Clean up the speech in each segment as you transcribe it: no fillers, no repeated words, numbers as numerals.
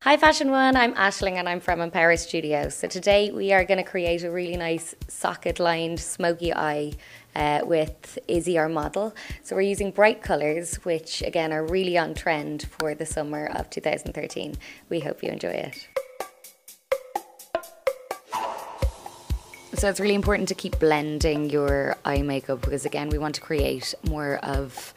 Hi Fashion One, I'm Aisling and I'm from Empower Studio. So today we are going to create a really nice socket lined smoky eye with Izzy, our model. So we're using bright colours, which again are really on trend for the summer of 2013. We hope you enjoy it. So it's really important to keep blending your eye makeup because again we want to create more of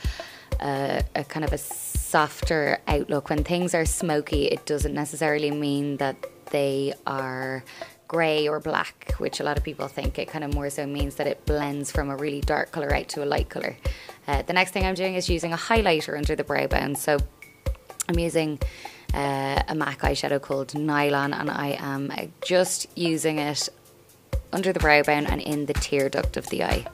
a kind of a softer outlook. When things are smoky, it doesn't necessarily mean that they are grey or black, which a lot of people think. It kind of more so means that it blends from a really dark colour out to a light colour. The next thing I'm doing is using a highlighter under the brow bone. So I'm using a MAC eyeshadow called Nylon, and I am just using it under the brow bone and in the tear duct of the eye.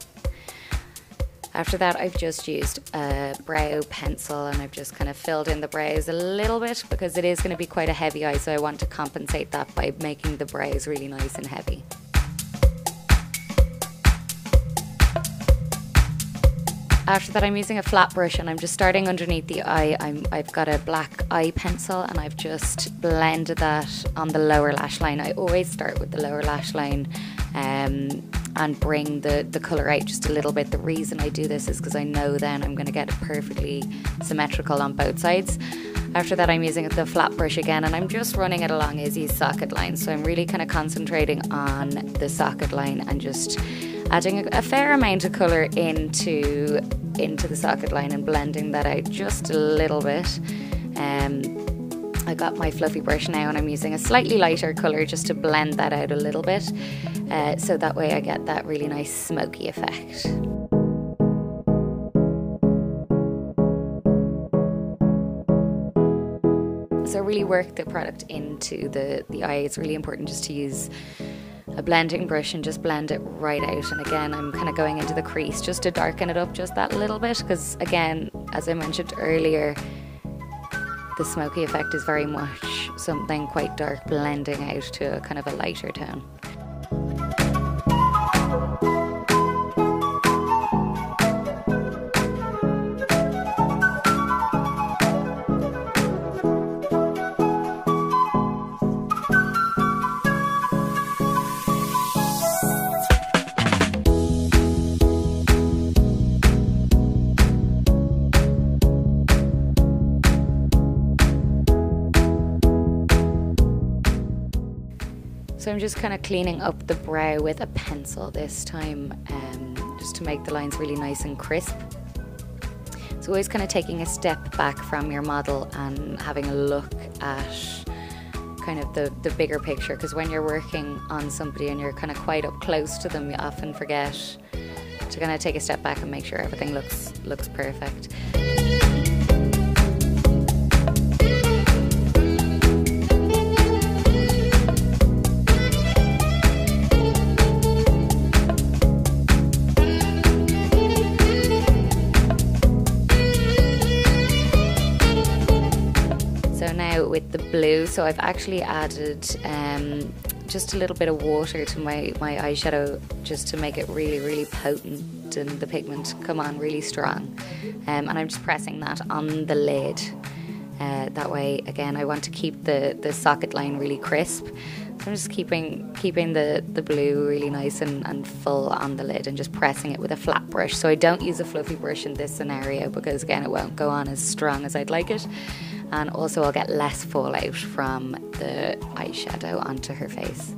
After that, I've just used a brow pencil and I've just kind of filled in the brows a little bit because it is going to be quite a heavy eye, so I want to compensate that by making the brows really nice and heavy. After that, I'm using a flat brush and I'm just starting underneath the eye. I've got a black eye pencil and I've just blended that on the lower lash line. I always start with the lower lash line and bring the colour out just a little bit. The reason I do this is because I know then I'm going to get it perfectly symmetrical on both sides. After that, I'm using the flat brush again and I'm just running it along Izzy's socket line. So I'm really kind of concentrating on the socket line and just adding a fair amount of colour into the socket line and blending that out just a little bit. I got my fluffy brush now and I'm using a slightly lighter colour just to blend that out a little bit, so that way I get that really nice smoky effect. So really work the product into the eye. It's really important just to use a blending brush and just blend it right out. And again, I'm kind of going into the crease just to darken it up just that little bit because again, as I mentioned earlier, the smoky effect is very much something quite dark blending out to a kind of a lighter tone. So I'm just kind of cleaning up the brow with a pencil this time, just to make the lines really nice and crisp. So always kind of taking a step back from your model and having a look at kind of the bigger picture, because when you're working on somebody and you're kind of quite up close to them, you often forget to kind of take a step back and make sure everything looks perfect. With the blue, so I've actually added just a little bit of water to my eyeshadow just to make it really potent and the pigment come on really strong, and I'm just pressing that on the lid. That way, again, I want to keep the socket line really crisp, so I'm just keeping the blue really nice and full on the lid and just pressing it with a flat brush. So I don't use a fluffy brush in this scenario because again it won't go on as strong as I'd like it, and also I'll get less fallout from the eyeshadow onto her face.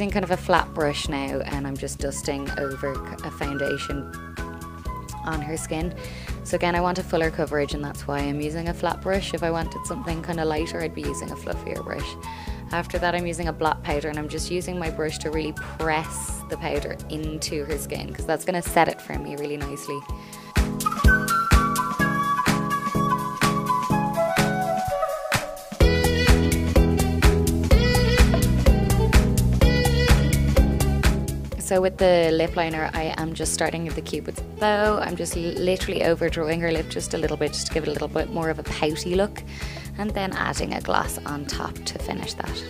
using kind of a flat brush now, and I'm just dusting over a foundation on her skin. So again, I want a fuller coverage, and that's why I'm using a flat brush. If I wanted something kind of lighter, I'd be using a fluffier brush. After that, I'm using a blot powder, and I'm just using my brush to really press the powder into her skin, because that's going to set it for me really nicely. So with the lip liner, I am just starting with the Cupid's bow. I'm just literally overdrawing her lip just a little bit, just to give it a little bit more of a pouty look, and then adding a gloss on top to finish that.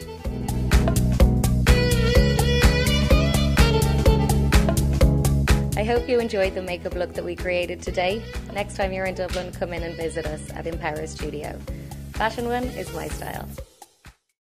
I hope you enjoyed the makeup look that we created today. Next time you're in Dublin, come in and visit us at Empower Studio. Fashion One is my style.